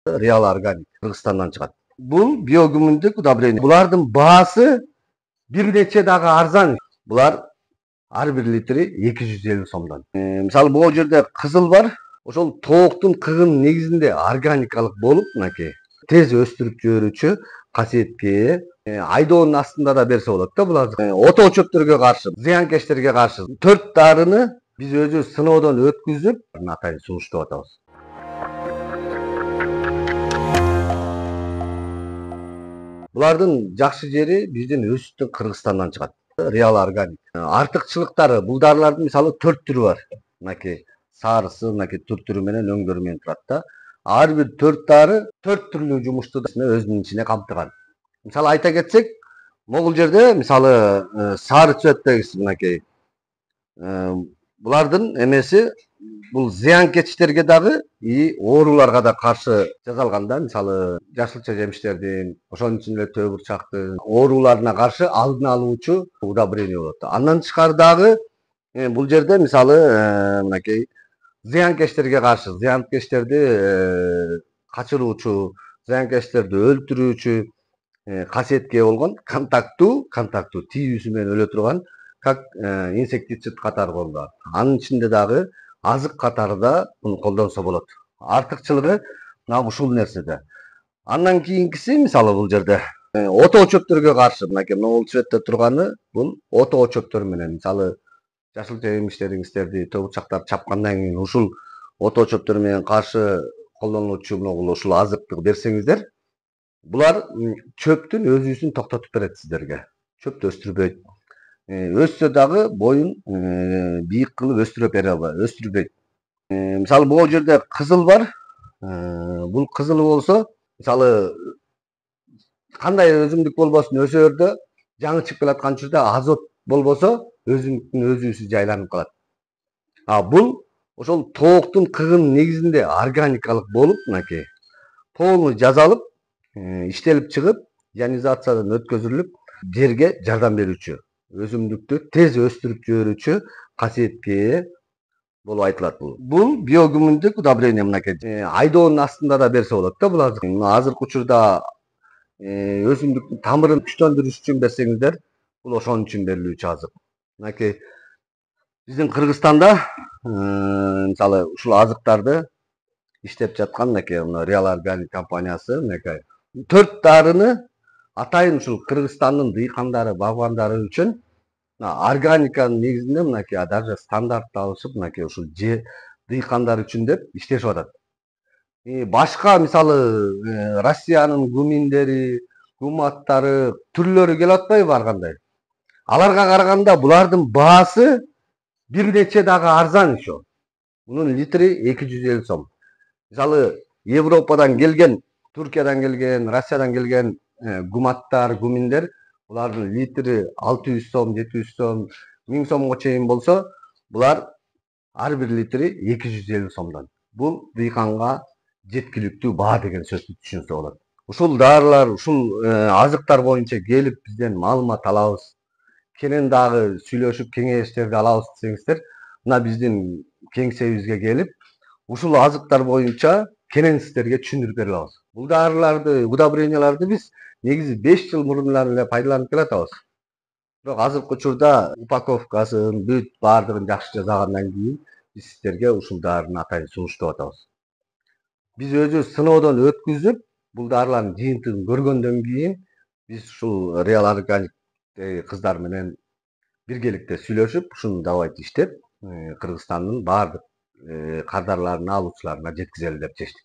Real Organik Kırgızstan'dan çıkat. Bu biyogümündük udobрение. Bulardın bahası bir neçe daha arzan. Bular her bir litri 250 somdan. Misal bu yerde kızıl var. Ошол тооктун кыгын негизинде органикалык болуп, мынакей тез өстүрүп жиберүүчү касиетке ээ. Айдоонун астында да берсе болот да буларды. Ото чөптөргө каршы, зыянкечтерге каршы 4 дарыны биз өзүбүз сыноодон өткүзүп, атайын сунуштап атабыз. Булардын жакшы жери биздин өсүттүн Кыргызстандан чыгат. Реал Органик. Артыкчылыктары бул дарылардын мисалы 4 түрү бар. Мынакей сарысы, мынакей түртүрү менен өңдөрү менен турат да. Ар бир 4 дары 4 түрлүү жумушту өзүнүн ичине камтыган. Мисалы айта кетсек, могул жерде мисалы сары цвет дегиси мынакей булардын эмеси бул зыянкечтерге дагы и ооруларга да каршы жасалган да. Мисалы жашылча жемиштердин, ошонун ичинде төбүрчактын ооруларына каршы алдын алуучу удобрение болот. Андан тышкары дагы бул жерде мисалы мынакей зыянкечтерге каршы, зыянкечтерди качыруучу, зыянкечтерди өлтүрүүчү касиетке болгон контактуу тийүүсү менен өлө турган как инсектицид катары колдонот. Анын ичинде дагы азык катары да муну колдонсо болот. Артыкчылыгы мына ушул нерседе. Андан кийинкиси мисалы бул жерде ото чөптөргө каршы, мынакей могул цветте турганы бул ото чөптөр менен мисалы жашылча жемиштериңиздерди, төбүрчактарды чапкандан кийин ушул ото чөптөр менен каршы колдонулуучу могул ушул азыкты берсеңиздер, булар чөптүн өзүүсүн токтотуп берет сиздерге. Чөптү өстүрбөйт. Өссө дагы боюн бийик кылып өстүрө бере албайт, өстүрбөйт. Мисалы бул жерде кызыл бар. Бул кызылы болсо, мисалы кандай өсүмдүк болбосун өсө жерде жаңы чыгып келаткан учурда азот болбосо өсүмдүктүн өзүүсү жайланып калат. Бул ошол тооктун кыгын негизинде органикалык болуп, мынакей полный жазалып, иштелип чыгып, ионизациядан өткөзүлүп, жерге жардам берүүчү, өсүмдүктү тез өстүрүп жиберүүчү касиетке ээ болуп айтылат бул. Бул биогумундук удобрение мынакей. Айдоонун астында да берсе болот да буларды. Азыркы учурда өсүмдүктүн тамырын күчтөндүрүш үчүн берсеңиздер, бул ошонун үчүн берилүүчү азык. Мынакей биздин Кыргызстанда мисалы ушул азыктарды иштеп жаткан мынакей Real Organic компаниясы мынакей 4 дарыны атайын ушул Кыргызстандын дыйкандары, багбандары үчүн органиканын негизинде мынакей даже стандарт алышып, мынакей ушул дыйкандар үчүн деп иштешип атат. Башка мисалы Россиянын гуминдери, гуматтары, түрлөрү келип атпайбы ар кандай? Аларга караганда булардын баасы bir neçe daha arzan şu. Bunun litri 250 som. Misalı Avrupa'dan gelgen, Türkiye'den gelgen, Rusya'dan gelgen gumatlar, guminder, buların litri 600 som, 700 som, 1000 somga çeyin bolsa, bular her bir litri 250 somdan. Bu dıykanğa жеткиликтүү баа деген сөздү түшүнсө болот. Ушул дарылар, ушул азыктар боюнча келип бизден маалымат алабыз. Кенен дагы сүйлөшүп кеңештерди алабыз десеңиздер, мына биздин кеңсебизге келип, ушул азыктар боюнча кенен сиздерге түшүндүрүп бере алабыз. Бул дарыларды, удобренияларды биз негизи 5 жыл мурундан эле пайдаланып келатабыз. Бирок азыркы учурда упаковкасын, бүт баардыгын жакшы жасагандан кийин биз сиздерге ушул дарыны атайын сунуштап атабыз. Биз өзүбүз сыноодон өткүзүп, бул дарылардын жыйынтыгын көргөндөн кийин биз ушул Real Organic кыздар менен биргеликте сүйлөшүп, ушуну давайте иштеп, Кыргызстандын баардык кардарларын алуучуларына жеткизели деп чечтик.